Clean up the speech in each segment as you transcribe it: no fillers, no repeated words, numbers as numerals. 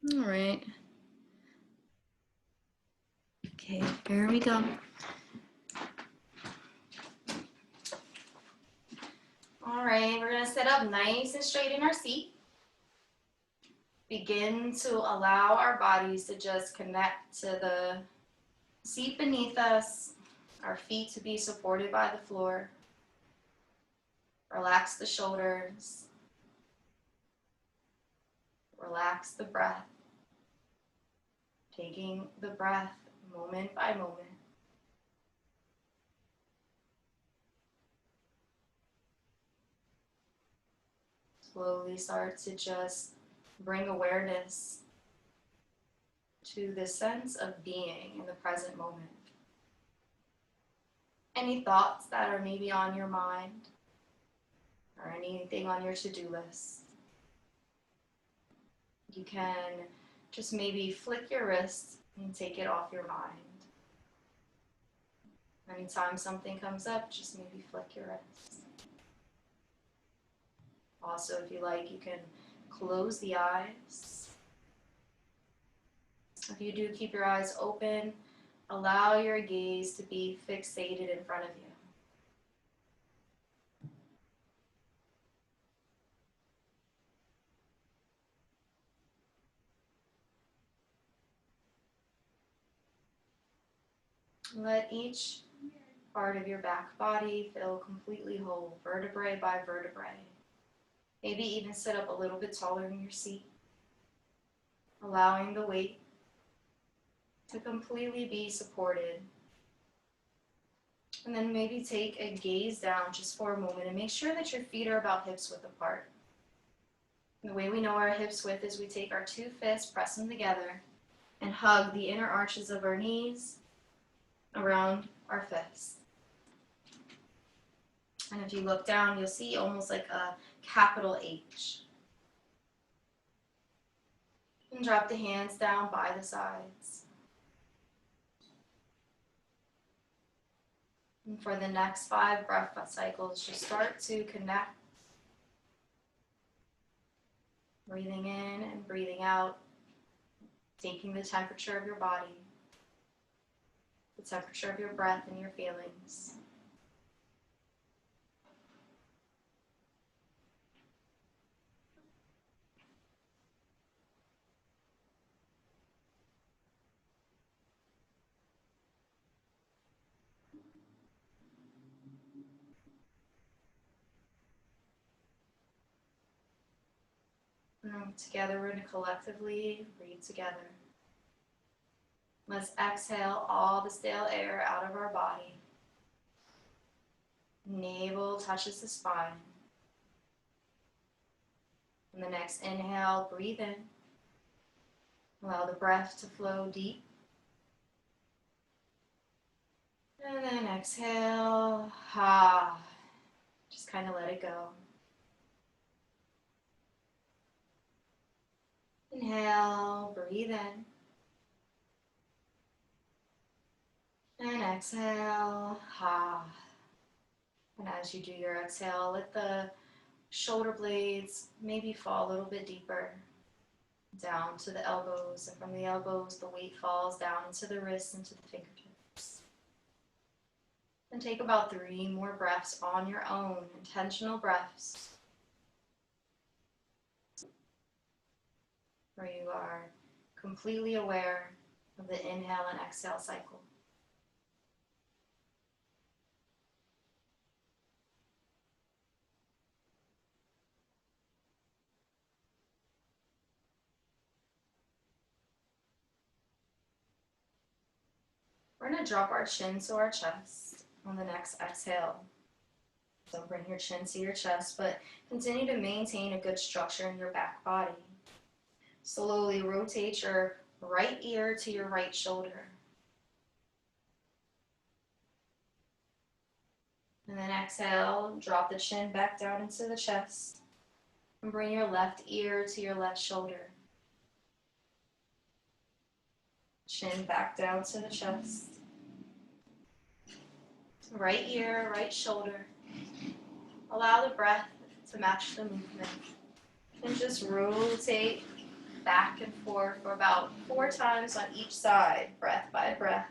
All right. Okay, here we go. All right, we're gonna sit up nice and straight in our seat. Begin to allow our bodies to just connect to the seat beneath us, our feet to be supported by the floor. Relax the shoulders. Relax the breath. Taking the breath moment by moment. Slowly start to just bring awareness to the sense of being in the present moment. Any thoughts that are maybe on your mind or anything on your to-do list, you can just maybe flick your wrist and take it off your mind. Anytime something comes up, just maybe flick your wrist. Also, if you like, you can close the eyes. If you do keep your eyes open, allow your gaze to be fixated in front of you. Let each part of your back body feel completely whole, vertebrae by vertebrae. Maybe even sit up a little bit taller in your seat, allowing the weight to completely be supported. And then maybe take a gaze down just for a moment and make sure that your feet are about hips width apart. And the way we know our hips width is we take our two fists, press them together, and hug the inner arches of our knees around our fists. And if you look down, you'll see almost like a capital H. And drop the hands down by the sides. And for the next 5 breath cycles, just start to connect. Breathing in and breathing out, taking the temperature of your body, the temperature of your breath and your feelings. And together, we're going to collectively breathe together. Let's exhale all the stale air out of our body. Navel touches the spine. On the next inhale, breathe in. Allow the breath to flow deep. And then exhale, just kind of let it go. Inhale, breathe in. And exhale, And as you do your exhale, let the shoulder blades maybe fall a little bit deeper down to the elbows. And from the elbows, the weight falls down into the wrists, into the fingertips. And take about 3 more breaths on your own, intentional breaths, where you are completely aware of the inhale and exhale cycle. We're going to drop our chin to our chest on the next exhale. So bring your chin to your chest, but continue to maintain a good structure in your back body. Slowly rotate your right ear to your right shoulder. And then exhale, drop the chin back down into the chest. And bring your left ear to your left shoulder. Chin back down to the chest. Right ear, right shoulder. Allow the breath to match the movement. And just rotate back and forth for about 4 times on each side, breath by breath.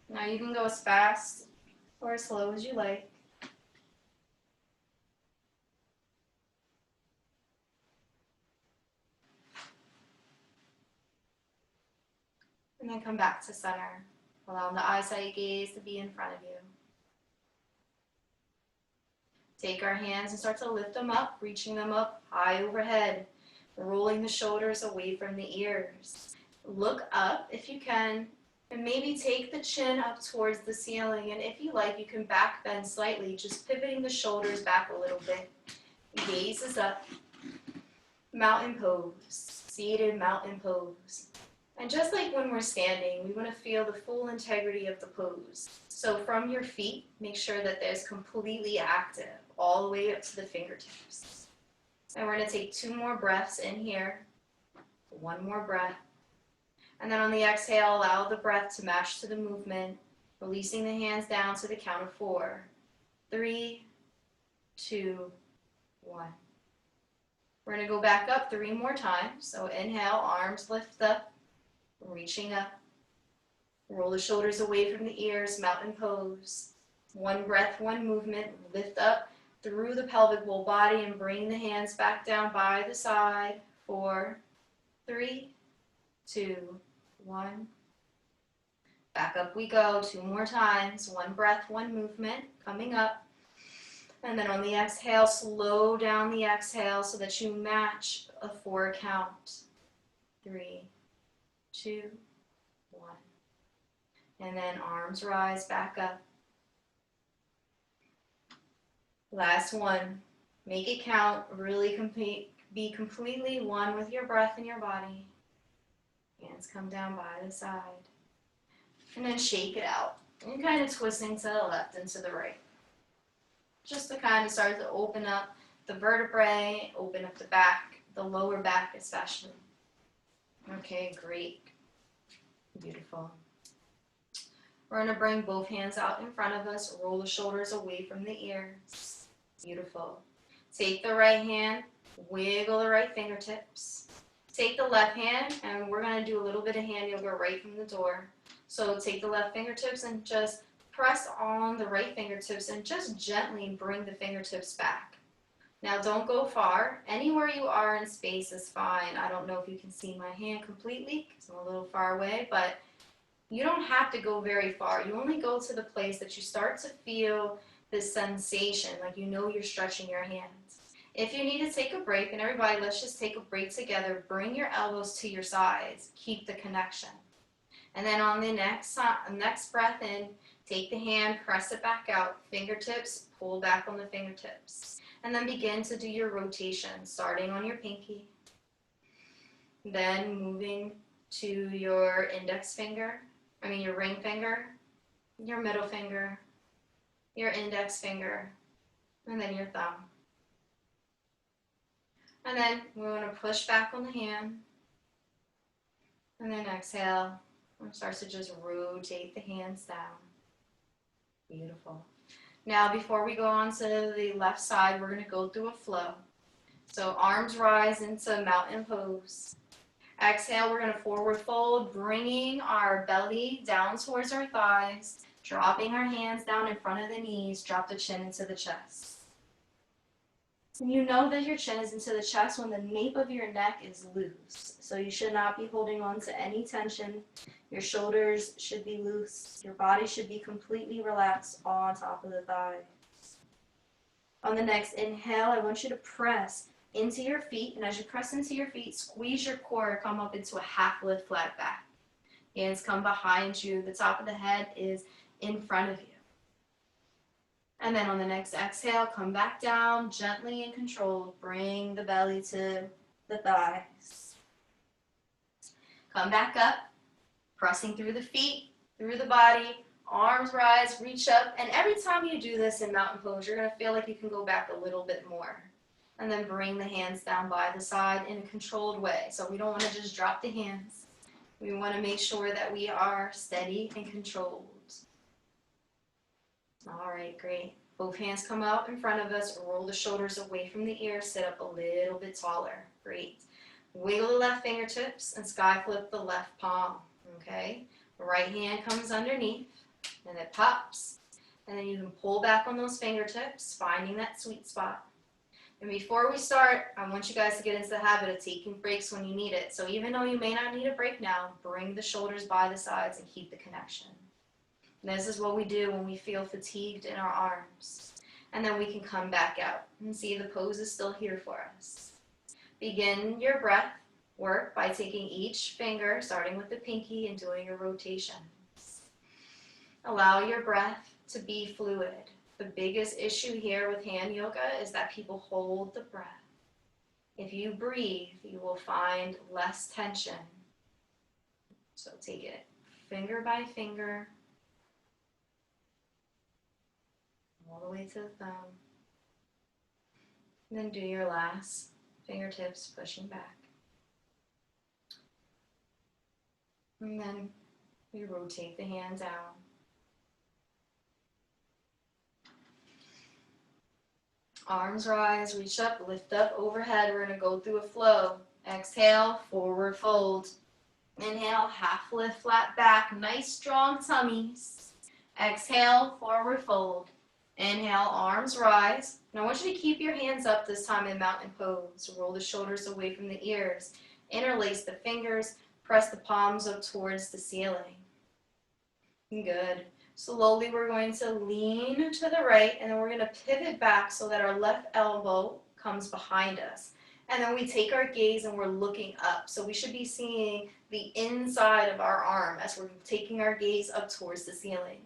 Now you can go as fast or as slow as you like. And then come back to center, allowing the eyesight gaze to be in front of you. Take our hands and start to lift them up, reaching them up high overhead, rolling the shoulders away from the ears. Look up if you can, and maybe take the chin up towards the ceiling. And if you like, you can back bend slightly, just pivoting the shoulders back a little bit. Gaze is up. Mountain pose, seated mountain pose. And just like when we're standing, we want to feel the full integrity of the pose. So from your feet, make sure that there's completely active, all the way up to the fingertips. And we're going to take 2 more breaths in here, 1 more breath. And then on the exhale, allow the breath to match to the movement, releasing the hands down to the count of 4. 3, 2, 1. We're going to go back up 3 more times. So inhale, arms lift up, reaching up. Roll the shoulders away from the ears, mountain pose. 1 breath, 1 movement, lift up through the pelvic bowl body and bring the hands back down by the side. 4, 3, 2, 1. Back up we go 2 more times. 1 breath, 1 movement, coming up. And then on the exhale, slow down the exhale so that you match a 4 count. 3, 2, 1. And then arms rise back up. Last one. Make it count. Really be completely one with your breath and your body. Hands come down by the side. And then shake it out. And kind of twisting to the left and to the right. Just to kind of start to open up the vertebrae, open up the back, the lower back especially. Okay, great. Beautiful. We're going to bring both hands out in front of us, roll the shoulders away from the ears. Beautiful. Take the right hand, wiggle the right fingertips. Take the left hand, and we're going to do a little bit of hand yoga right from the door. So take the left fingertips and just press on the right fingertips and just gently bring the fingertips back. Now don't go far. Anywhere you are in space is fine. I don't know if you can see my hand completely because I'm a little far away, but you don't have to go very far. You only go to the place that you start to feel this sensation, like you know you're stretching your hands. If you need to take a break, and everybody, let's just take a break together. Bring your elbows to your sides. Keep the connection. And then on the next breath in, take the hand, press it back out. Fingertips, pull back on the fingertips. And then begin to do your rotation, starting on your pinky. Then moving to your your ring finger, your middle finger, your index finger, and then your thumb. And then we're going to push back on the hand. And then exhale. And start to just rotate the hands down. Beautiful. Now, before we go on to the left side, we're going to go through a flow. So arms rise into mountain pose. Exhale, we're going to forward fold, bringing our belly down towards our thighs, dropping our hands down in front of the knees, drop the chin into the chest. And you know that your chin is into the chest when the nape of your neck is loose. So you should not be holding on to any tension. Your shoulders should be loose. Your body should be completely relaxed on top of the thighs. On the next inhale, I want you to press into your feet. And as you press into your feet, squeeze your core, come up into a half lift flat back. Hands come behind you. The top of the head is in front of you. And then on the next exhale, come back down, gently and controlled. Bring the belly to the thighs. Come back up, pressing through the feet, through the body, arms rise, reach up. And every time you do this in mountain pose, you're going to feel like you can go back a little bit more. And then bring the hands down by the side in a controlled way. So we don't want to just drop the hands. We want to make sure that we are steady and controlled. All right, great. Both hands come out in front of us, roll the shoulders away from the ears, sit up a little bit taller. Great. Wiggle the left fingertips and sky flip the left palm, okay? Right hand comes underneath and it pops. And then you can pull back on those fingertips, finding that sweet spot. And before we start, I want you guys to get into the habit of taking breaks when you need it. So even though you may not need a break now, bring the shoulders by the sides and keep the connection. And this is what we do when we feel fatigued in our arms. And then we can come back out and see the pose is still here for us. Begin your breath work by taking each finger, starting with the pinky, and doing a rotation. Allow your breath to be fluid. The biggest issue here with hand yoga is that people hold the breath. If you breathe, you will find less tension. So take it finger by finger, all the way to the thumb. And then do your last fingertips pushing back. And then we rotate the hand down. Arms rise, reach up, lift up overhead. We're going to go through a flow. Exhale, forward fold. Inhale, half lift, flat back. Nice strong tummies. Exhale, forward fold. Inhale, arms rise. Now I want you to keep your hands up this time in mountain pose. Roll the shoulders away from the ears. Interlace the fingers. Press the palms up towards the ceiling. Good. Slowly we're going to lean to the right, and then we're going to pivot back so that our left elbow comes behind us. And then we take our gaze and we're looking up. So we should be seeing the inside of our arm as we're taking our gaze up towards the ceiling.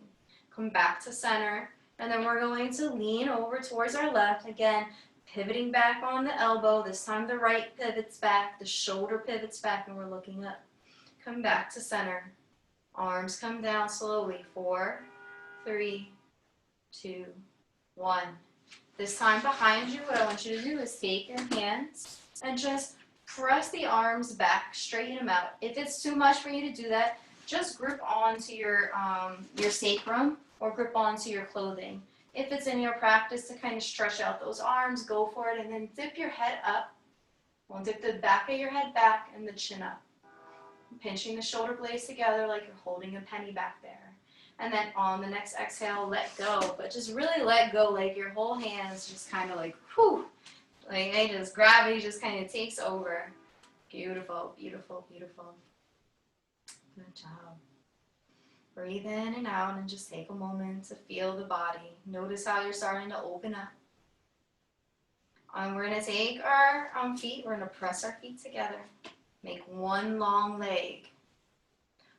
Come back to center, and then we're going to lean over towards our left. Again, pivoting back on the elbow. This time the right pivots back, the shoulder pivots back, and we're looking up. Come back to center. Arms come down slowly. 4, 3, 2, 1. This time behind you, what I want you to do is take your hands and just press the arms back, straighten them out. If it's too much for you to do that, just grip onto your sacrum or grip onto your clothing. If it's in your practice to kind of stretch out those arms, go for it, and then dip your head up. We'll dip the back of your head back and the chin up. Pinching the shoulder blades together like you're holding a penny back there. And then on the next exhale, let go. But just really let go, like your whole hands just kind of like, whew. Like they just, gravity just kind of takes over. Beautiful, beautiful, beautiful. Good job. Breathe in and out and just take a moment to feel the body. Notice how you're starting to open up. We're going to take our feet, we're going to press our feet together. Make one long leg.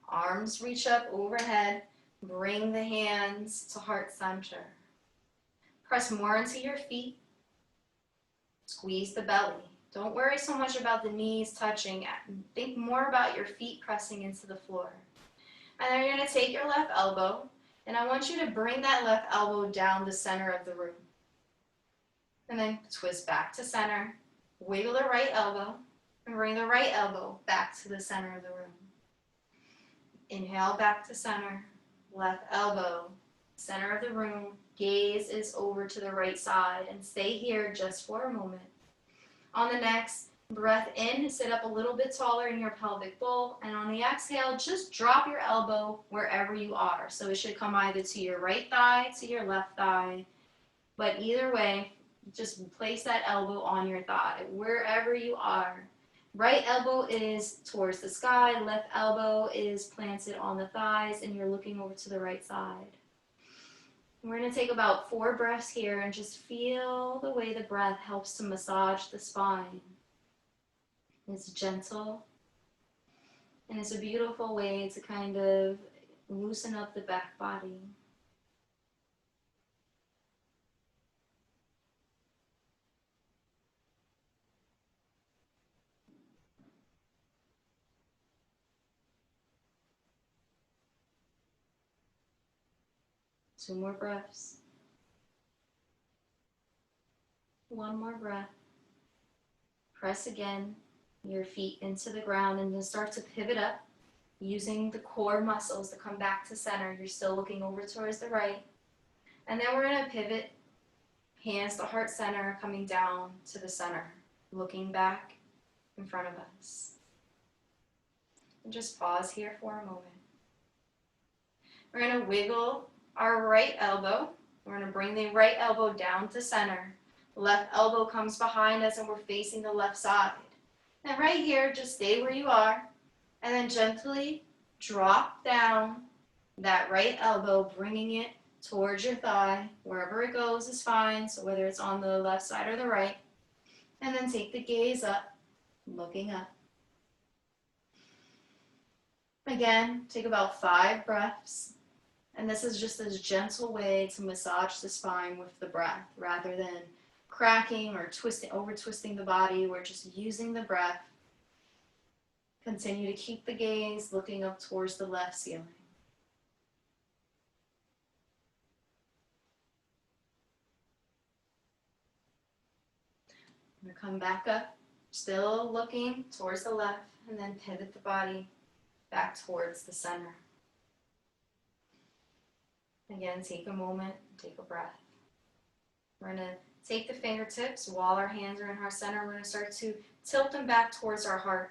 Arms reach up overhead. Bring the hands to heart center. Press more into your feet. Squeeze the belly. Don't worry so much about the knees touching. Think more about your feet pressing into the floor. And then you're going to take your left elbow, and I want you to bring that left elbow down the center of the room. And then twist back to center. Wiggle the right elbow. And bring the right elbow back to the center of the room. Inhale back to center. Left elbow, center of the room. Gaze is over to the right side. And stay here just for a moment. On the next breath in, sit up a little bit taller in your pelvic bowl. And on the exhale, just drop your elbow wherever you are. So it should come either to your right thigh, to your left thigh. But either way, just place that elbow on your thigh, wherever you are. Right elbow is towards the sky, left elbow is planted on the thighs, and you're looking over to the right side. We're going to take about 4 breaths here and just feel the way the breath helps to massage the spine. It's gentle, and it's a beautiful way to kind of loosen up the back body. Two more breaths. One more breath. Press again your feet into the ground and then start to pivot up using the core muscles to come back to center. You're still looking over towards the right. And then we're going to pivot Hands to heart center, coming down to the center, looking back in front of us. And just pause here for a moment. We're going to wiggle our right elbow. We're going to bring the right elbow down to center. Left elbow comes behind us and we're facing the left side. And right here, just stay where you are and then gently drop down that right elbow, bringing it towards your thigh. Wherever it goes is fine, so whether it's on the left side or the right. And then take the gaze up, looking up. Again, take about 5 breaths. And this is just this gentle way to massage the spine with the breath rather than cracking or twisting, over twisting the body. We're just using the breath. Continue to keep the gaze looking up towards the left ceiling. I'm going to come back up, still looking towards the left, and then pivot the body back towards the center. Again, take a moment, take a breath. We're going to take the fingertips while our hands are in our center. We're going to start to tilt them back towards our heart.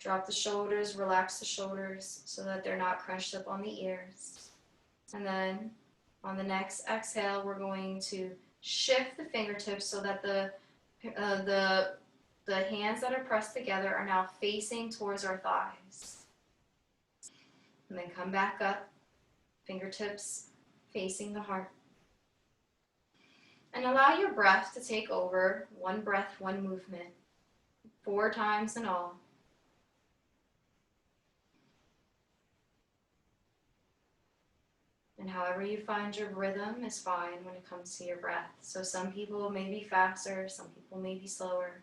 Drop the shoulders, relax the shoulders so that they're not crunched up on the ears. And then on the next exhale, we're going to shift the fingertips so that the hands that are pressed together are now facing towards our thighs. And then come back up, fingertips facing the heart. And allow your breath to take over. One breath, one movement. 4 times in all. And however you find your rhythm is fine when it comes to your breath. So some people may be faster, some people may be slower.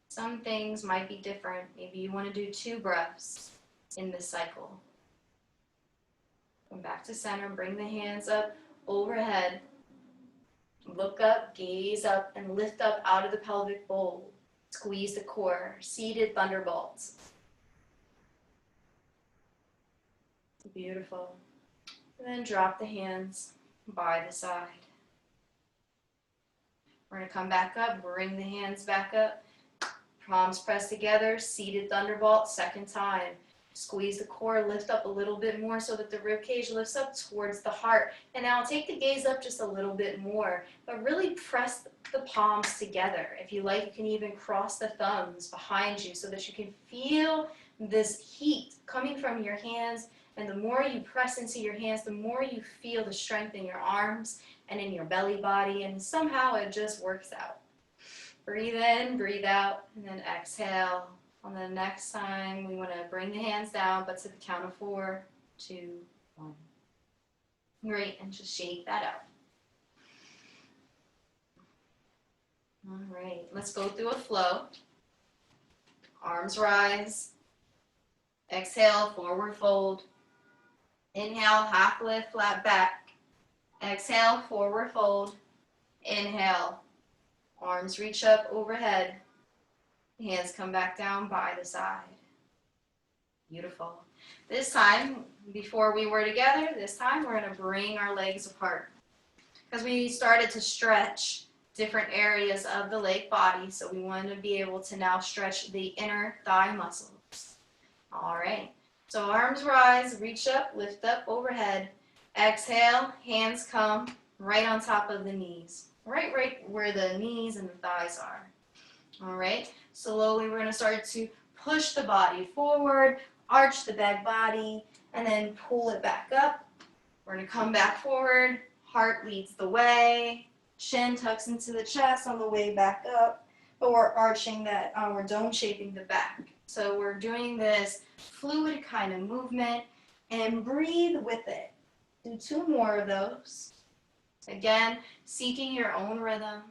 Some things might be different. Maybe you want to do 2 breaths in this cycle. Come back to center, bring the hands up overhead. Look up, gaze up, and lift up out of the pelvic bowl. Squeeze the core, seated thunderbolts. Beautiful. And then drop the hands by the side. We're going to come back up, bring the hands back up. Palms pressed together, seated thunderbolt, second time. Squeeze the core, lift up a little bit more so that the rib cage lifts up towards the heart. And now take the gaze up just a little bit more, but really press the palms together. If you like, you can even cross the thumbs behind you so that you can feel this heat coming from your hands. And the more you press into your hands, the more you feel the strength in your arms and in your belly body, and somehow it just works out. Breathe in, breathe out, and then exhale. On the next time, we want to bring the hands down, but to the count of 4, 2, 1. Great, and just shake that out. All right, let's go through a flow. Arms rise. Exhale, forward fold. Inhale, half lift, flat back. Exhale, forward fold. Inhale, arms reach up overhead. Hands come back down by the side. Beautiful. This time, before we were together, this time we're going to bring our legs apart. Because we started to stretch different areas of the leg body, so we wanted to be able to now stretch the inner thigh muscles. All right. So arms rise, reach up, lift up overhead. Exhale, hands come right on top of the knees. Right where the knees and the thighs are. All right. Slowly we're going to start to push the body forward, arch the back body, and then pull it back up. We're going to come back forward. Heart leads the way. Chin tucks into the chest on the way back up. But we're arching that, we're dome shaping the back. So we're doing this fluid kind of movement, and breathe with it. Do 2 more of those. Again, seeking your own rhythm,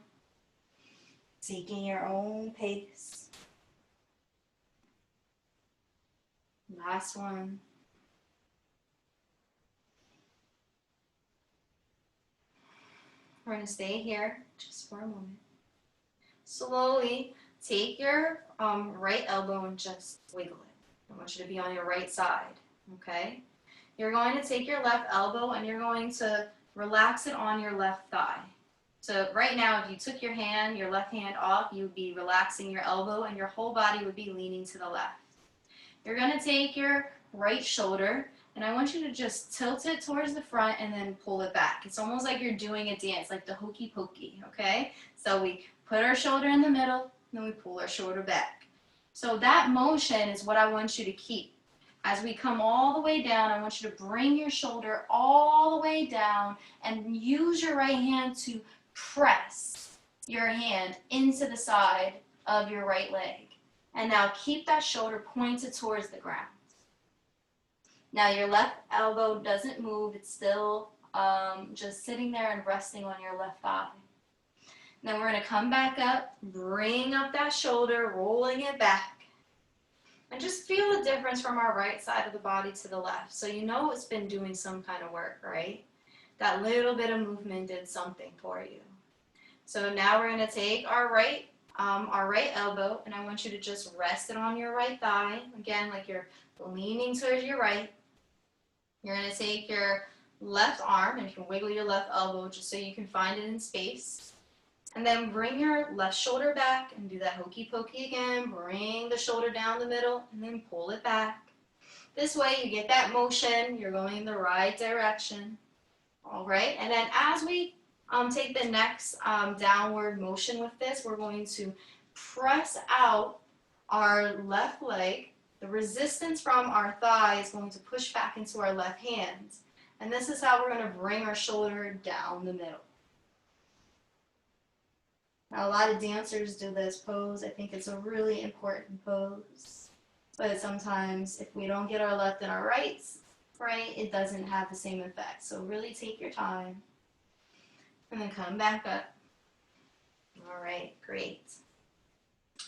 seeking your own pace. Last one. We're going to stay here just for a moment. Slowly take your right elbow and just wiggle it. I want you to be on your right side, okay? You're going to take your left elbow and you're going to relax it on your left thigh. So right now, if you took your left hand off, you would be relaxing your elbow and your whole body would be leaning to the left. You're going to take your right shoulder and I want you to just tilt it towards the front and then pull it back. It's almost like you're doing a dance, like the hokey pokey, okay? So we put our shoulder in the middle, then we pull our shoulder back. So that motion is what I want you to keep. As we come all the way down, I want you to bring your shoulder all the way down and use your right hand to press your hand into the side of your right leg. And now keep that shoulder pointed towards the ground. Now your left elbow doesn't move, it's still just sitting there and resting on your left thigh. Then we're going to come back up, bring up that shoulder, rolling it back. And just feel the difference from our right side of the body to the left. So you know it's been doing some kind of work, right? That little bit of movement did something for you. So now we're going to take our right elbow, and I want you to just rest it on your right thigh. Again, like you're leaning towards your right. You're going to take your left arm, and you can wiggle your left elbow just so you can find it in space. And then bring your left shoulder back and do that hokey pokey again. Bring the shoulder down the middle and then pull it back. This way you get that motion. You're going in the right direction. All right. And then as we take the next downward motion with this, we're going to press out our left leg. The resistance from our thigh is going to push back into our left hand. And this is how we're going to bring our shoulder down the middle. Now, a lot of dancers do this pose. I think it's a really important pose. But sometimes if we don't get our left and our right, it doesn't have the same effect. So really take your time. And then come back up. All right, great.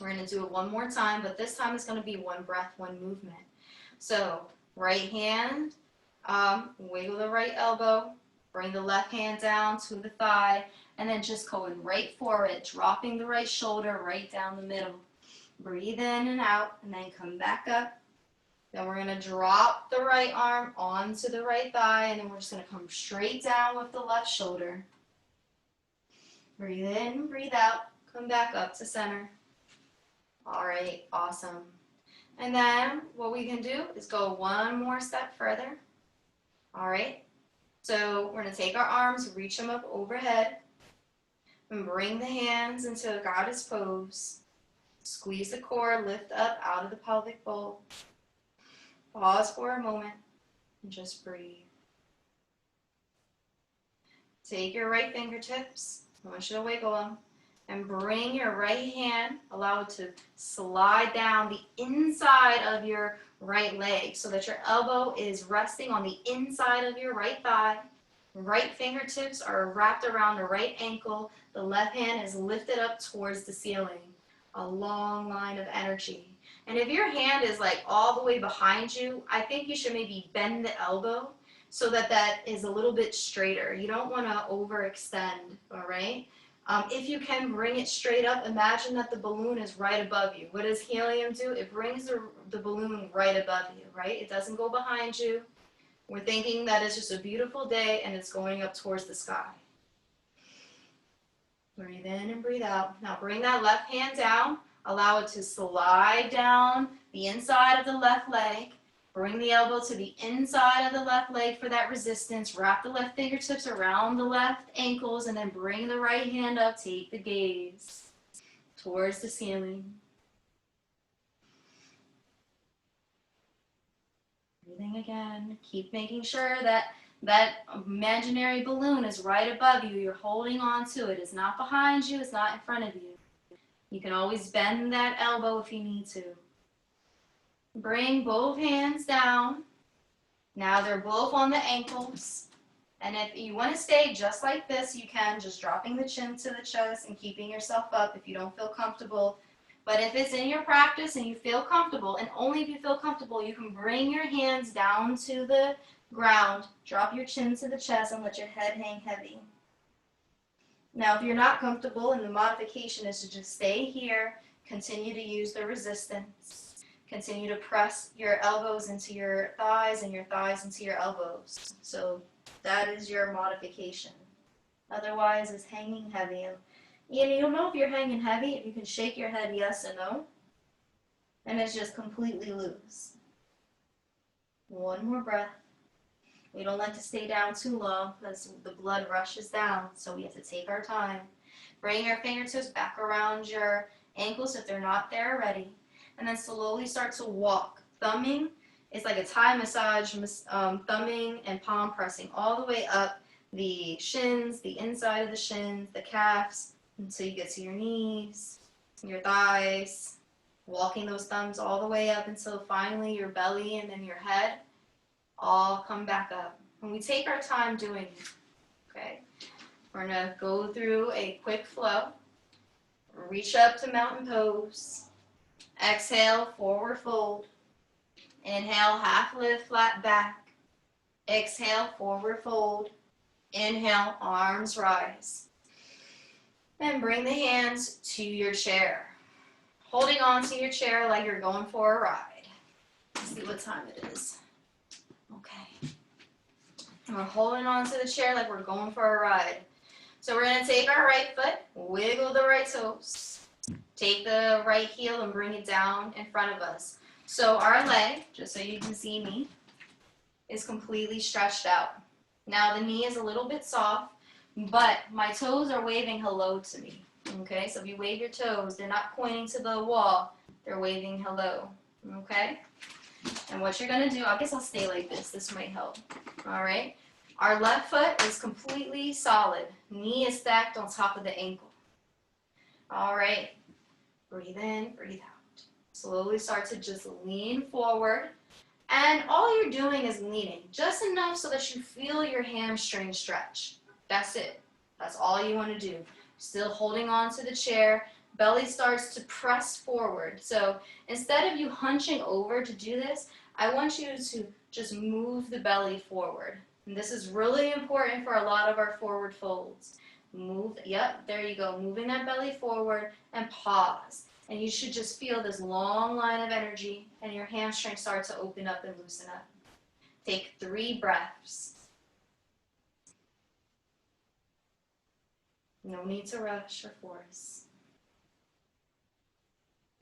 We're going to do it one more time, but this time it's going to be one breath, one movement. So right hand, wiggle the right elbow, bring the left hand down to the thigh, and then just going right for it, dropping the right shoulder right down the middle. Breathe in and out, and then come back up. Then we're going to drop the right arm onto the right thigh, and then we're just going to come straight down with the left shoulder. Breathe in, breathe out, come back up to center. All right, awesome. And then what we can do is go one more step further. All right, so we're going to take our arms, reach them up overhead, and bring the hands into a goddess pose. Squeeze the core, lift up out of the pelvic bowl. Pause for a moment and just breathe. Take your right fingertips, I want you to wiggle them, and bring your right hand, allow it to slide down the inside of your right leg so that your elbow is resting on the inside of your right thigh. Right fingertips are wrapped around the right ankle. The left hand is lifted up towards the ceiling. A long line of energy. And if your hand is like all the way behind you, I think you should maybe bend the elbow so that that is a little bit straighter. You don't want to overextend, all right? If you can bring it straight up, imagine that the balloon is right above you. What does helium do? It brings the balloon right above you, right? It doesn't go behind you. We're thinking that it's just a beautiful day and it's going up towards the sky. Breathe in and breathe out. Now bring that left hand down. Allow it to slide down the inside of the left leg. Bring the elbow to the inside of the left leg for that resistance. Wrap the left fingertips around the left ankles and then bring the right hand up. Take the gaze towards the ceiling. Breathing again. Keep making sure that that imaginary balloon is right above you. You're holding on to it. It's not behind you. It's not in front of you. You can always bend that elbow if you need to. Bring both hands down. Now they're both on the ankles. And if you want to stay just like this, you can, just dropping the chin to the chest and keeping yourself up if you don't feel comfortable. But if it's in your practice and you feel comfortable, and only if you feel comfortable, you can bring your hands down to the ground, drop your chin to the chest, and let your head hang heavy. Now, if you're not comfortable, and the modification is to just stay here, continue to use the resistance. Continue to press your elbows into your thighs and your thighs into your elbows. So that is your modification. Otherwise, it's hanging heavy. And you don't know if you're hanging heavy, if you can shake your head yes or no, and it's just completely loose. One more breath. We don't like to stay down too long because the blood rushes down, so we have to take our time. Bring your fingertips back around your ankles if they're not there already, and then slowly start to walk. Thumbing is like a Thai massage, thumbing and palm pressing all the way up the shins, the inside of the shins, the calves, until you get to your knees, your thighs, walking those thumbs all the way up until finally your belly and then your head all come back up. And we take our time doing it, okay? We're gonna go through a quick flow. Reach up to mountain pose. Exhale, forward fold. Inhale, half lift, flat back. Exhale, forward fold. Inhale, arms rise. And bring the hands to your chair. Holding on to your chair like you're going for a ride. Let's see what time it is. Okay. And we're holding on to the chair like we're going for a ride. So we're going to take our right foot, wiggle the right toes, take the right heel and bring it down in front of us. So our leg, just so you can see me, is completely stretched out. Now the knee is a little bit soft, but my toes are waving hello to me. Okay, so if you wave your toes, they're not pointing to the wall, they're waving hello. Okay? And what you're going to do, I guess I'll stay like this might help. All right? Our left foot is completely solid. Knee is stacked on top of the ankle. All right? Breathe in, breathe out. Slowly start to just lean forward. And all you're doing is leaning, just enough so that you feel your hamstring stretch. That's it. That's all you want to do. Still holding on to the chair. Belly starts to press forward. So instead of you hunching over to do this, I want you to just move the belly forward. And this is really important for a lot of our forward folds. Move, yep, there you go. Moving that belly forward and pause. And you should just feel this long line of energy and your hamstrings start to open up and loosen up. Take 3 breaths. No need to rush or force.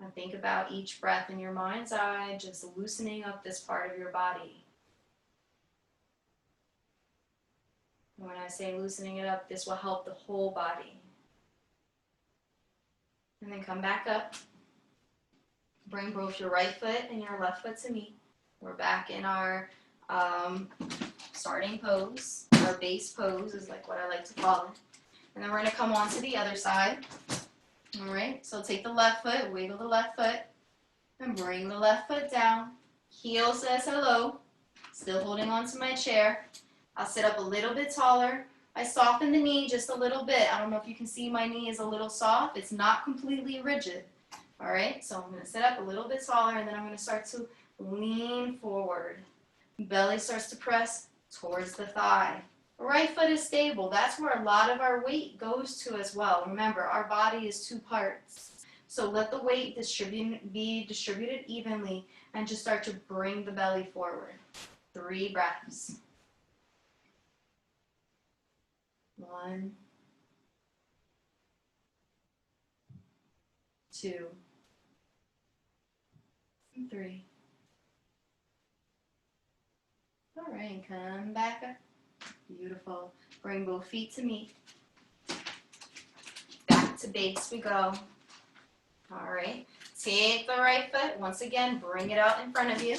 And think about each breath in your mind's eye, just loosening up this part of your body. When I say loosening it up, this will help the whole body. And then come back up. Bring both your right foot and your left foot to meet. We're back in our starting pose. Our base pose is like what I like to call it. And then we're going to come on to the other side. All right, so take the left foot, wiggle the left foot, and bring the left foot down. Heel says hello. Still holding on to my chair. I'll sit up a little bit taller. I soften the knee just a little bit. I don't know if you can see my knee is a little soft. It's not completely rigid. All right, so I'm going to sit up a little bit taller, and then I'm going to start to lean forward. Belly starts to press towards the thigh. Right foot is stable. That's where a lot of our weight goes to as well. Remember, our body is 2 parts. So let the weight be distributed evenly and just start to bring the belly forward. 3 breaths. 1, 2, 3. All right, come back up. Beautiful. Bring both feet to meet. Back to base we go. All right. Take the right foot. Once again, bring it out in front of you.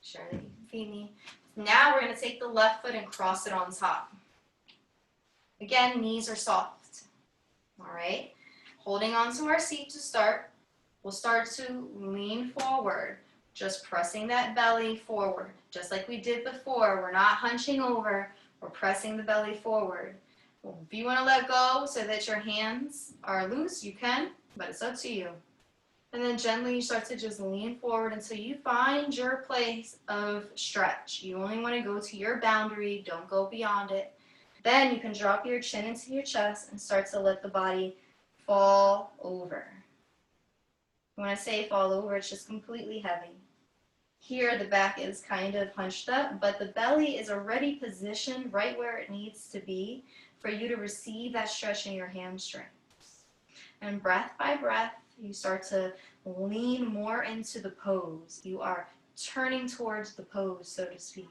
Sure that you can see me. Now we're going to take the left foot and cross it on top. Again, knees are soft. All right. Holding onto our seat to start. We'll start to lean forward. Just pressing that belly forward, just like we did before. We're not hunching over, we're pressing the belly forward. Well, if you want to let go so that your hands are loose, you can, but it's up to you. And then gently you start to just lean forward until you find your place of stretch. You only want to go to your boundary, don't go beyond it. Then you can drop your chin into your chest and start to let the body fall over. When I say fall over, it's just completely heavy. Here, the back is kind of hunched up, but the belly is already positioned right where it needs to be for you to receive that stretch in your hamstrings. And breath by breath, you start to lean more into the pose. You are turning towards the pose, so to speak.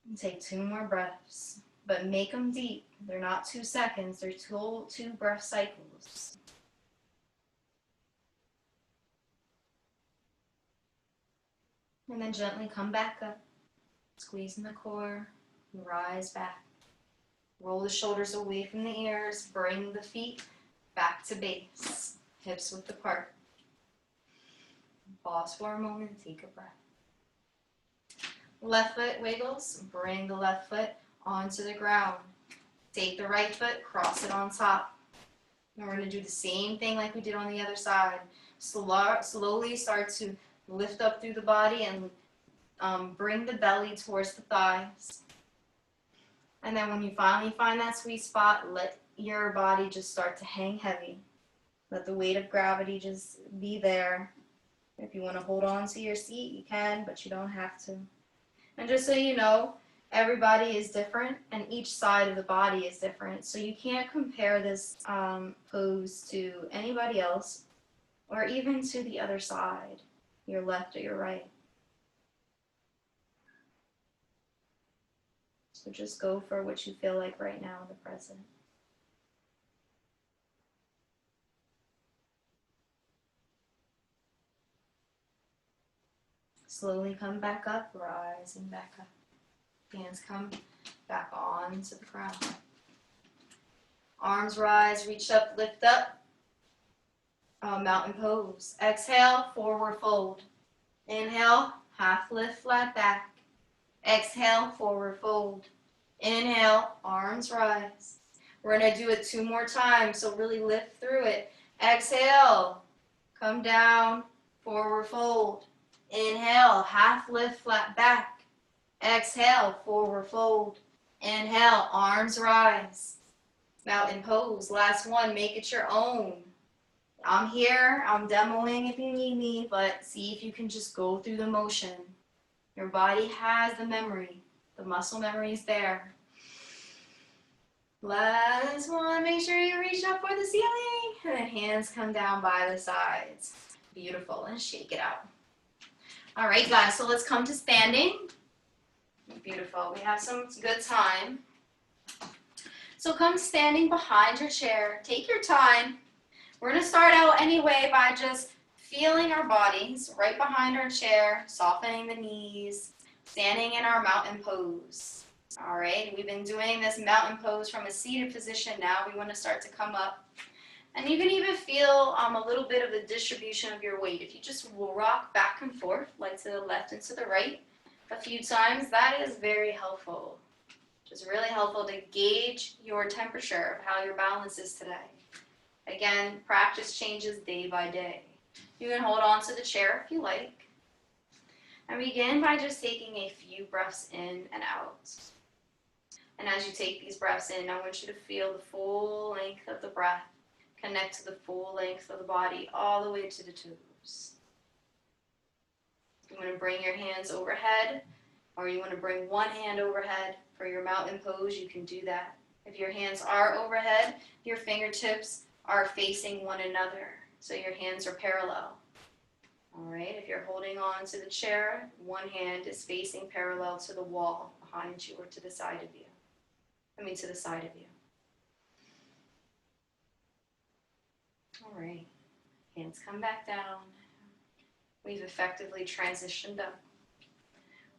And take 2 more breaths, but make them deep. They're not 2 seconds, they're two breath cycles. And then gently come back up, squeezing the core, rise back. Roll the shoulders away from the ears, bring the feet back to base, hips width apart. Pause for a moment, take a breath. Left foot wiggles, bring the left foot onto the ground. Take the right foot, cross it on top. And we're going to do the same thing like we did on the other side. Slowly start to lift up through the body and bring the belly towards the thighs. And then when you finally find that sweet spot, let your body just start to hang heavy. Let the weight of gravity just be there. If you want to hold on to your seat, you can, but you don't have to. And just so you know, everybody is different and each side of the body is different. So you can't compare this pose to anybody else or even to the other side, your left or your right. So just go for what you feel like right now in the present. Slowly come back up, rising back up. Hands come back onto the ground. Arms rise, reach up, lift up. Mountain pose. Exhale, forward fold. Inhale, half lift, flat back. Exhale, forward fold. Inhale, arms rise. We're going to do it 2 more times, so really lift through it. Exhale, come down, forward fold. Inhale, half lift, flat back. Exhale, forward fold. Inhale, arms rise. Mountain pose. Last one, make it your own. I'm here, I'm demoing if you need me, but see if you can just go through the motion. Your body has the memory. The muscle memory is there. Last one, make sure you reach up for the ceiling. And then hands come down by the sides. Beautiful, and shake it out. All right, guys, so let's come to standing. Beautiful, we have some good time. So come standing behind your chair. Take your time. We're going to start out anyway by just feeling our bodies right behind our chair, softening the knees, standing in our mountain pose. All right, we've been doing this mountain pose from a seated position. Now we want to start to come up. And you can even feel a little bit of the distribution of your weight. If you just rock back and forth, like to the left and to the right, a few times, that is very helpful. Just really helpful to gauge your temperature of how your balance is today. Again, practice changes day by day. You can hold on to the chair if you like. And begin by just taking a few breaths in and out. And as you take these breaths in, I want you to feel the full length of the breath. Connect to the full length of the body all the way to the toes. You want to bring your hands overhead, or you want to bring one hand overhead. For your mountain pose, you can do that. If your hands are overhead, your fingertips are facing one another, so your hands are parallel. All right, if you're holding on to the chair, one hand is facing parallel to the wall behind you or to the side of you. To the side of you. All right, hands come back down. We've effectively transitioned up.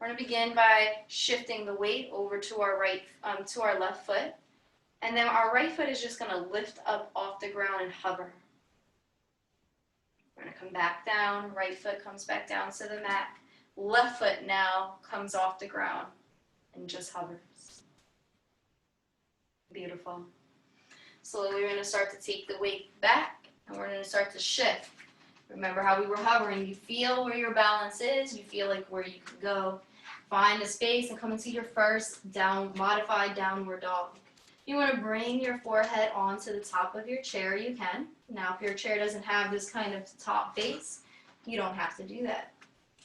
We're going to begin by shifting the weight over to our left foot. And then our right foot is just going to lift up off the ground and hover. We're going to come back down. Right foot comes back down to the mat. Left foot now comes off the ground and just hovers. Beautiful. Slowly we're going to start to take the weight back and we're going to start to shift. Remember how we were hovering. You feel where your balance is. You feel like where you can go. Find a space and come into your first modified downward dog. You want to bring your forehead onto the top of your chair, you can. Now, if your chair doesn't have this kind of top base, you don't have to do that.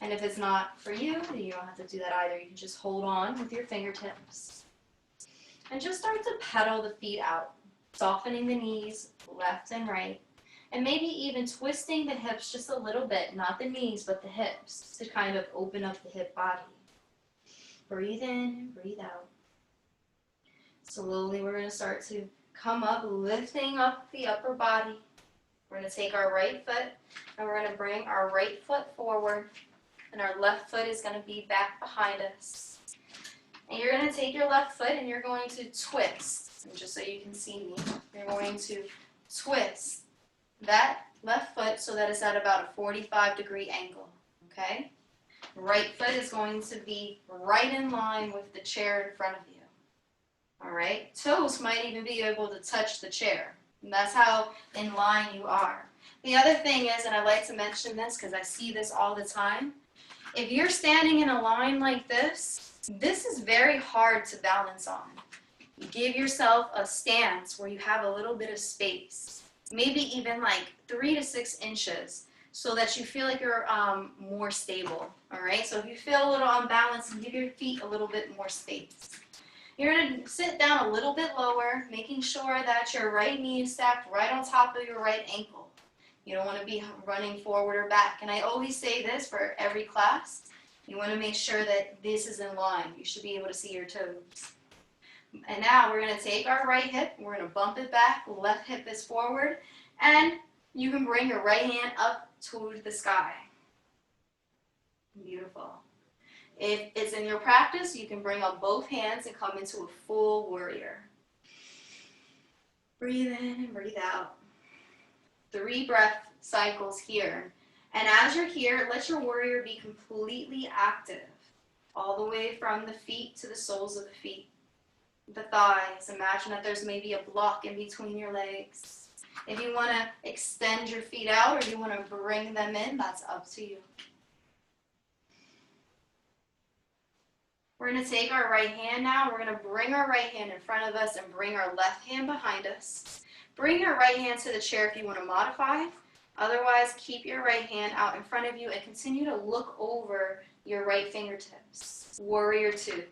And if it's not for you, then you don't have to do that either. You can just hold on with your fingertips. And just start to pedal the feet out, softening the knees left and right. And maybe even twisting the hips just a little bit, not the knees, but the hips, to kind of open up the hip body. Breathe in, breathe out. Slowly we're going to start to come up, lifting up the upper body. We're going to take our right foot and we're going to bring our right foot forward, and our left foot is going to be back behind us. And you're going to take your left foot and you're going to twist. And just so you can see me, you're going to twist that left foot so that it's at about a 45-degree angle, okay? Right foot is going to be right in line with the chair in front of you. All right, toes might even be able to touch the chair. And that's how in line you are. The other thing is, and I like to mention this because I see this all the time, if you're standing in a line like this is very hard to balance on. You give yourself a stance where you have a little bit of space, maybe even like 3 to 6 inches, so that you feel like you're more stable. All right, so if you feel a little unbalanced, give your feet a little bit more space. You're going to sit down a little bit lower, making sure that your right knee is stacked right on top of your right ankle. You don't want to be running forward or back. And I always say this for every class. You want to make sure that this is in line. You should be able to see your toes. And now we're going to take our right hip, we're going to bump it back, left hip is forward, and you can bring your right hand up to the sky. Beautiful. If it's in your practice, you can bring up both hands and come into a full warrior. Breathe in and breathe out. 3 breath cycles here. And as you're here, let your warrior be completely active, all the way from the feet to the soles of the feet. The thighs, imagine that there's maybe a block in between your legs. If you want to extend your feet out or you want to bring them in, that's up to you. We're going to take our right hand now. We're going to bring our right hand in front of us and bring our left hand behind us. Bring your right hand to the chair if you want to modify. Otherwise, keep your right hand out in front of you and continue to look over your right fingertips. Warrior 2.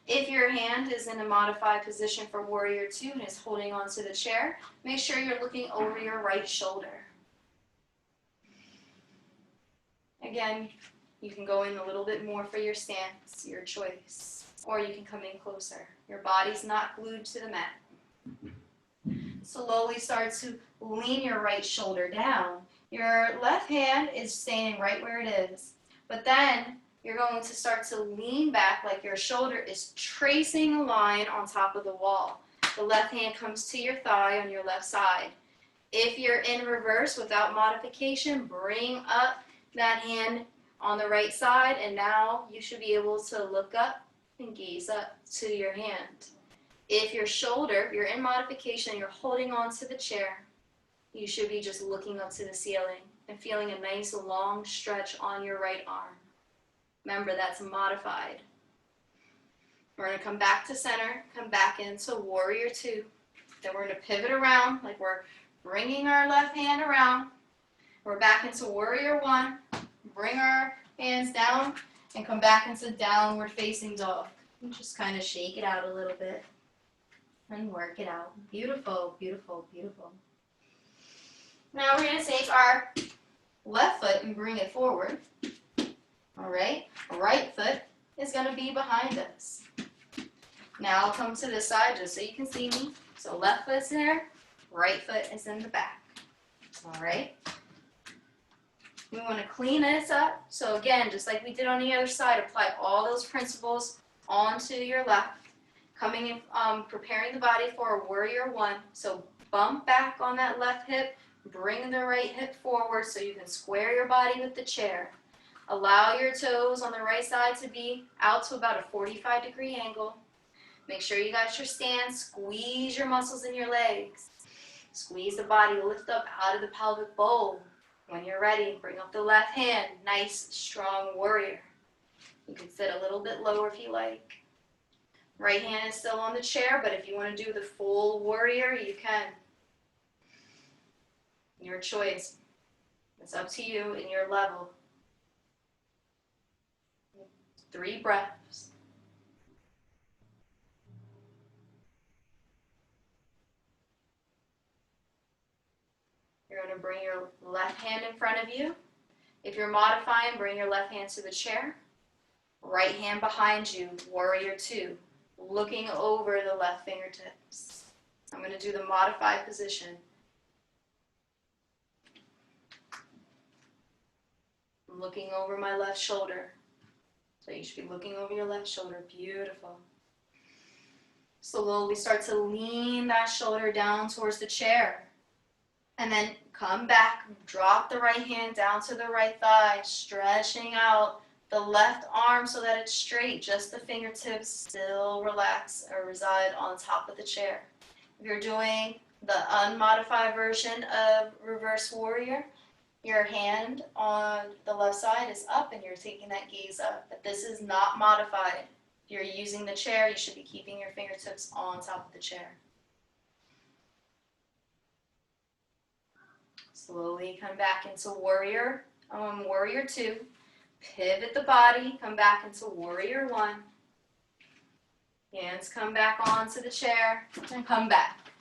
If your hand is in a modified position for Warrior 2 and is holding onto the chair, make sure you're looking over your right shoulder. Again, you can go in a little bit more for your stance, your choice, or you can come in closer. Your body's not glued to the mat. Slowly start to lean your right shoulder down. Your left hand is staying right where it is, but then you're going to start to lean back like your shoulder is tracing a line on top of the wall. The left hand comes to your thigh on your left side. If you're in reverse without modification, bring up that hand on the right side, and now you should be able to look up and gaze up to your hand. If your shoulder, if you're in modification, you're holding on to the chair, you should be just looking up to the ceiling and feeling a nice long stretch on your right arm. Remember, that's modified. We're going to come back to center, come back into Warrior 2. Then we're going to pivot around like we're bringing our left hand around. We're back into Warrior 1. Bring our hands down and come back into Downward Facing Dog. And just kind of shake it out a little bit and work it out. Beautiful, beautiful, beautiful. Now we're going to take our left foot and bring it forward. All right, right foot is going to be behind us. Now I'll come to this side just so you can see me. So left foot's there, right foot is in the back. All right. We want to clean this up. So again, just like we did on the other side, apply all those principles onto your left. Coming in, preparing the body for a Warrior 1. So bump back on that left hip, bring the right hip forward so you can square your body with the chair. Allow your toes on the right side to be out to about a 45-degree angle. Make sure you got your stance. Squeeze your muscles in your legs. Squeeze the body, lift up out of the pelvic bowl. When you're ready, bring up the left hand. Nice, strong warrior. You can sit a little bit lower if you like. Right hand is still on the chair, but if you want to do the full warrior, you can. Your choice. It's up to you and your level. 3 breaths. You're going to bring your left hand in front of you. If you're modifying, bring your left hand to the chair. Right hand behind you, warrior 2, looking over the left fingertips. I'm going to do the modified position. I'm looking over my left shoulder. So you should be looking over your left shoulder. Beautiful. Slowly start to lean that shoulder down towards the chair. And then come back, drop the right hand down to the right thigh, stretching out the left arm so that it's straight, just the fingertips still relax or reside on top of the chair. If you're doing the unmodified version of reverse warrior, your hand on the left side is up and you're taking that gaze up, but this is not modified. If you're using the chair, you should be keeping your fingertips on top of the chair. Slowly come back into warrior 2. Pivot the body, come back into warrior 1. Hands come back onto the chair and come back.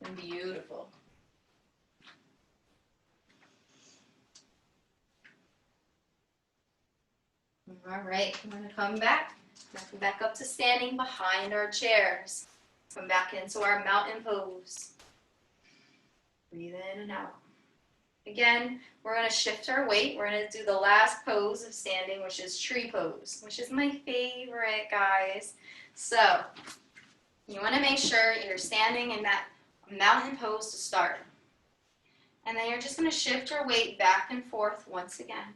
And beautiful. All right, we're going to come back up to standing behind our chairs. Come back into our mountain pose. Breathe in and out. Again, we're going to shift our weight. We're going to do the last pose of standing, which is tree pose, which is my favorite, guys. So, you want to make sure you're standing in that mountain pose to start. And then you're just going to shift your weight back and forth once again.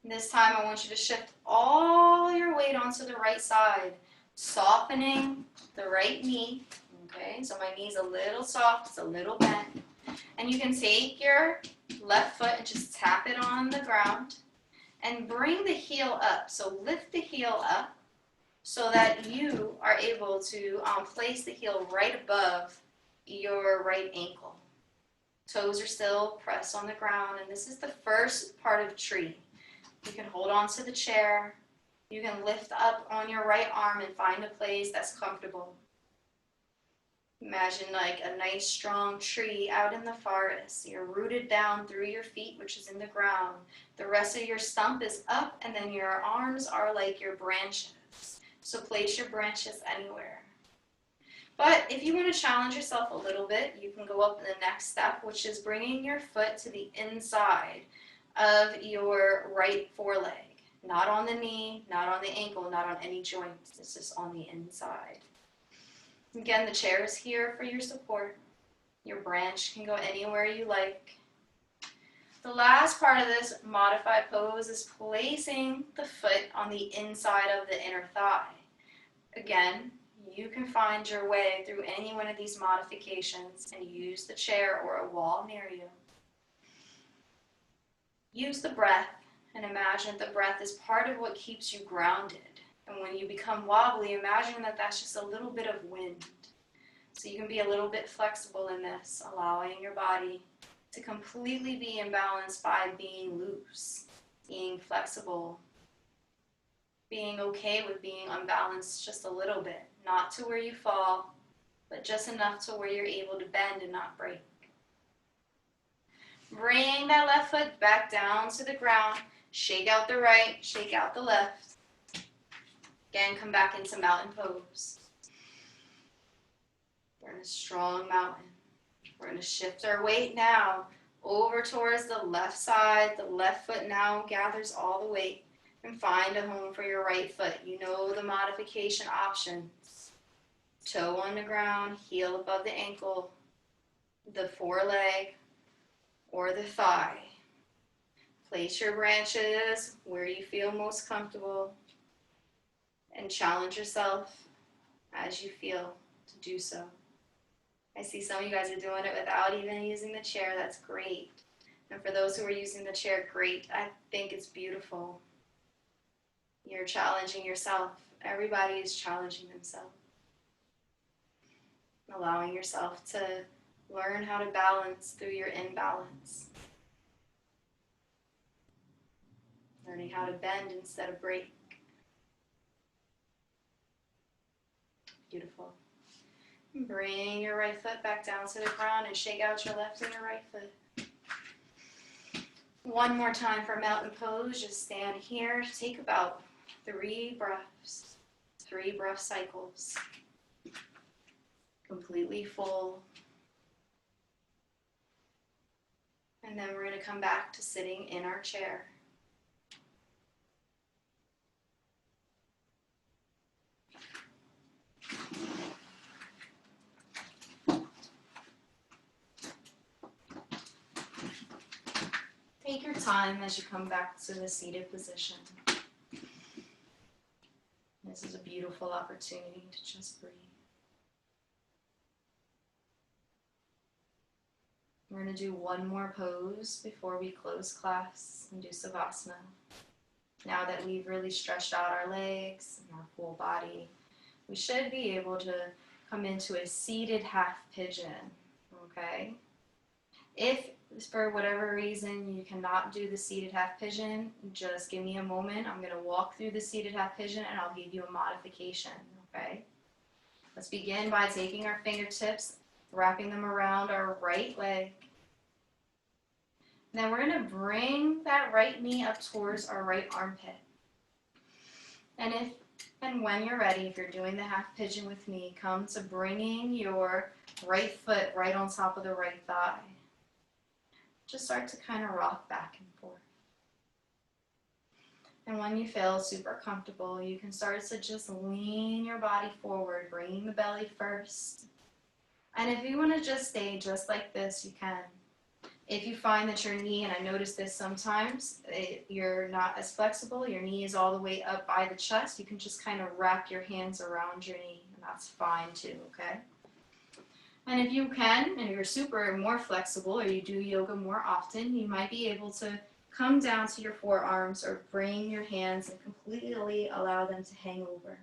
This time I want you to shift all your weight onto the right side, softening the right knee. Okay, so my knee's a little soft, it's a little bent. And you can take your left foot and just tap it on the ground and bring the heel up. So lift the heel up so that you are able to place the heel right above your right ankle. Toes are still pressed on the ground, and this is the first part of tree. You can hold on to the chair. You can lift up on your right arm and find a place that's comfortable. Imagine like a nice strong tree out in the forest. You're rooted down through your feet, which is in the ground. The rest of your stump is up, and then your arms are like your branches. So place your branches anywhere. But if you want to challenge yourself a little bit, you can go up to the next step, which is bringing your foot to the inside of your right foreleg. Not on the knee, not on the ankle, not on any joints. This is on the inside. Again, the chair is here for your support. Your branch can go anywhere you like. The last part of this modified pose is placing the foot on the inside of the inner thigh. Again, you can find your way through any one of these modifications and use the chair or a wall near you. Use the breath and imagine the breath is part of what keeps you grounded. And when you become wobbly, imagine that that's just a little bit of wind. So you can be a little bit flexible in this, allowing your body to completely be in balance by being loose, being flexible, being okay with being unbalanced just a little bit. Not to where you fall, but just enough to where you're able to bend and not break. Bring that left foot back down to the ground. Shake out the right, shake out the left. Again, come back into mountain pose. We're in a strong mountain. We're going to shift our weight now over towards the left side. The left foot now gathers all the weight. And find a home for your right foot. You know the modification options. Toe on the ground, heel above the ankle, the foreleg, or the thigh. Place your branches where you feel most comfortable and challenge yourself as you feel to do so. I see some of you guys are doing it without even using the chair. That's great. And for those who are using the chair, great. I think it's beautiful. You're challenging yourself Everybody is challenging themselves. Allowing yourself to learn how to balance through your imbalance. Learning how to bend instead of break. Beautiful. Bring your right foot back down to the ground and shake out your left and your right foot. One more time for mountain pose. Just stand here. Take about 3 breaths. 3 breath cycles. Completely full. And then we're going to come back to sitting in our chair. Take your time as you come back to the seated position. This is a beautiful opportunity to just breathe. We're going to do one more pose before we close class and do Savasana. Now that we've really stretched out our legs and our full body, we should be able to come into a seated half pigeon, okay? If for whatever reason you cannot do the seated half pigeon, just give me a moment. I'm going to walk through the seated half pigeon and I'll give you a modification, okay? Let's begin by taking our fingertips, wrapping them around our right leg. Then we're going to bring that right knee up towards our right armpit. And when you're ready, if you're doing the half pigeon with me, come to bringing your right foot right on top of the right thigh. Just start to kind of rock back and forth. And when you feel super comfortable, you can start to just lean your body forward, bringing the belly first. And if you want to just stay just like this, you can. If you find that your knee, and I notice this sometimes, you're not as flexible, your knee is all the way up by the chest, you can just kind of wrap your hands around your knee, and that's fine too, okay? And if you can, and you're super more flexible, or you do yoga more often, you might be able to come down to your forearms or bring your hands and completely allow them to hang over,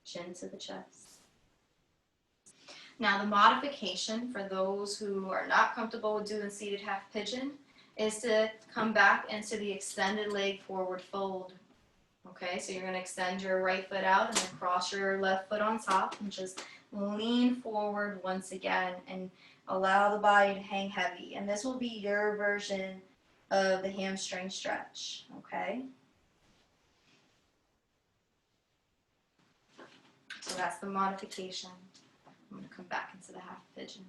chin to the chest. Now the modification for those who are not comfortable with doing seated half pigeon is to come back into the extended leg forward fold. Okay, so you're going to extend your right foot out and then cross your left foot on top and just lean forward once again and allow the body to hang heavy. And this will be your version of the hamstring stretch, okay? So that's the modification. I'm going to come back into the half pigeon.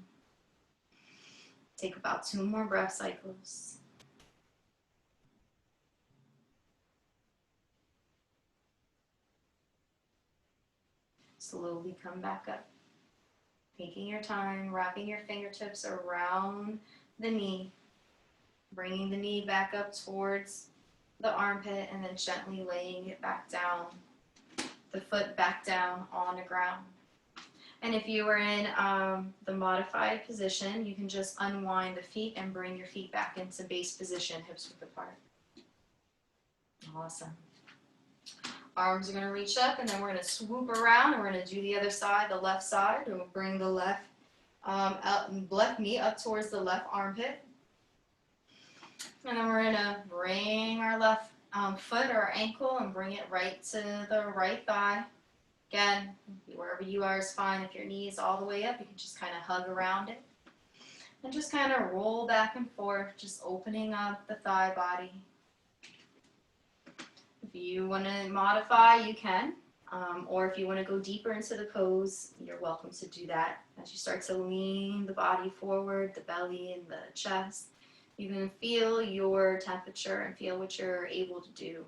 Take about 2 more breath cycles. Slowly come back up. Taking your time, wrapping your fingertips around the knee, bringing the knee back up towards the armpit, and then gently laying it back down, the foot back down on the ground. And if you are in the modified position, you can just unwind the feet and bring your feet back into base position, hips width apart. Awesome. Arms are going to reach up, and then we're going to swoop around, and we're going to do the other side, the left side, and we'll bring the left knee up towards the left armpit. And then we're going to bring our left foot or ankle and bring it right to the right thigh. Again, wherever you are is fine. If your knee is all the way up, you can just kind of hug around it. And just kind of roll back and forth, just opening up the thigh body. If you want to modify, you can. Or if you want to go deeper into the pose, you're welcome to do that. As you start to lean the body forward, the belly and the chest, you can feel your temperature and feel what you're able to do.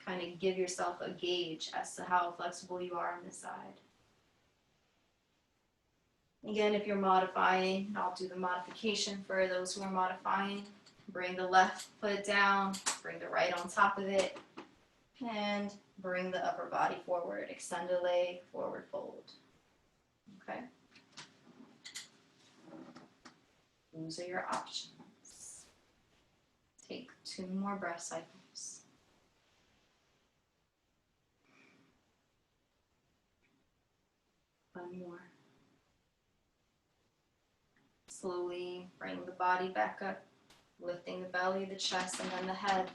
Kind of give yourself a gauge as to how flexible you are on this side. Again, if you're modifying, I'll do the modification for those who are modifying. Bring the left foot down, bring the right on top of it, and bring the upper body forward. Extend the leg, forward fold. Okay? Those are your options. Take 2 more breath cycles. One more. Slowly bring the body back up, lifting the belly, the chest, and then the head.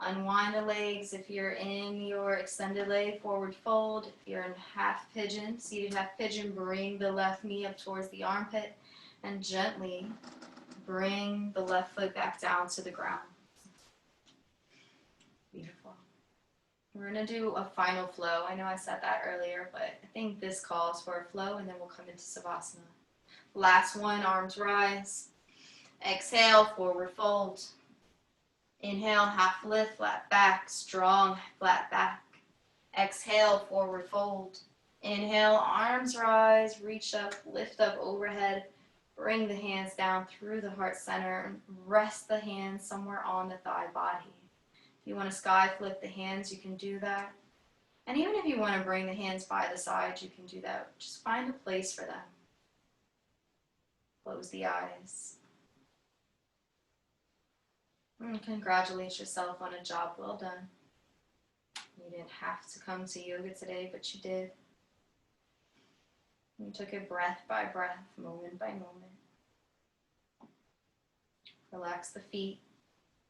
Unwind the legs. If you're in your extended leg, forward fold. If you're in half pigeon, seated half pigeon, bring the left knee up towards the armpit and gently bring the left foot back down to the ground. Beautiful. We're going to do a final flow. I know I said that earlier, but I think this calls for a flow, and then we'll come into Savasana. Last one, arms rise. Exhale, forward fold. Inhale, half lift, flat back, strong, flat back. Exhale, forward fold. Inhale, arms rise, reach up, lift up overhead. Bring the hands down through the heart center. Rest the hands somewhere on the thigh body. If you want to sky flip the hands, you can do that. And even if you want to bring the hands by the side, you can do that. Just find a place for them. Close the eyes. And congratulate yourself on a job well done. You didn't have to come to yoga today, but you did. You took it breath by breath, moment by moment. Relax the feet,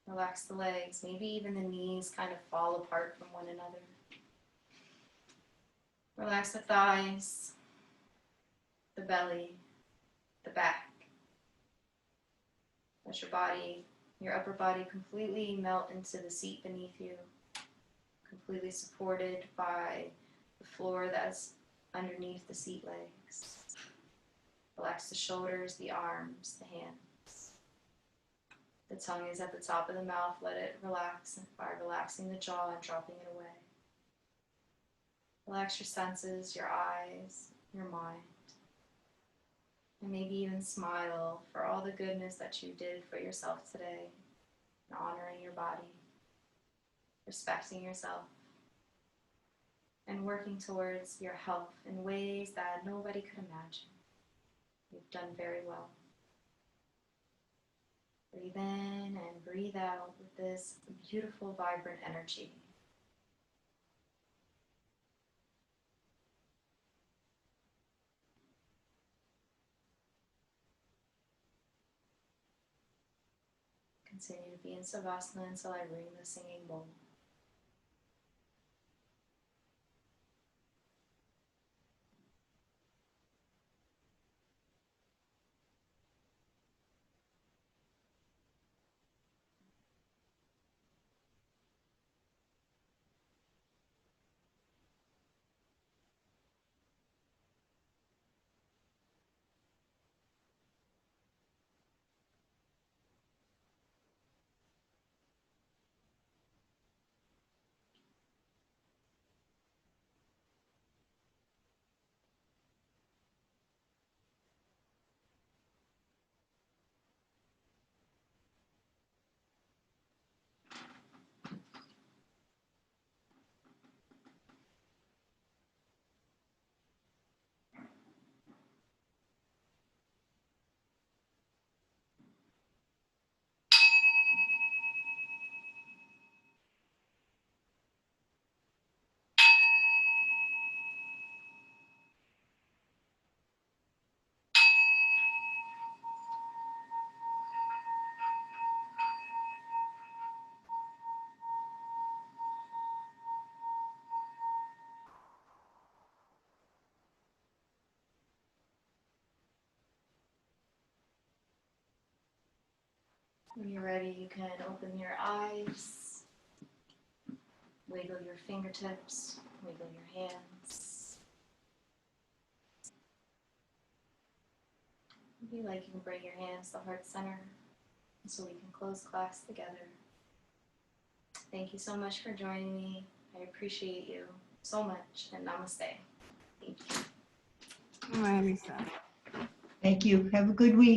relax the legs, maybe even the knees kind of fall apart from one another. Relax the thighs, the belly, the back. Let your body, your upper body completely melt into the seat beneath you, completely supported by the floor that's underneath the seat legs. Relax the shoulders, the arms, the hands. The tongue is at the top of the mouth. Let it relax by relaxing the jaw and dropping it away. Relax your senses, your eyes, your mind. And maybe even smile for all the goodness that you did for yourself today. And honoring your body, respecting yourself, and working towards your health in ways that nobody could imagine. You've done very well. Breathe in and breathe out with this beautiful, vibrant energy. Continue to be in Savasana until I ring the singing bowl. When you're ready, you can open your eyes, wiggle your fingertips, wiggle your hands. Maybe you can bring your hands to the heart center so we can close class together. Thank you so much for joining me. I appreciate you so much, and namaste. Thank you. All right, Lisa. Thank you. Have a good week.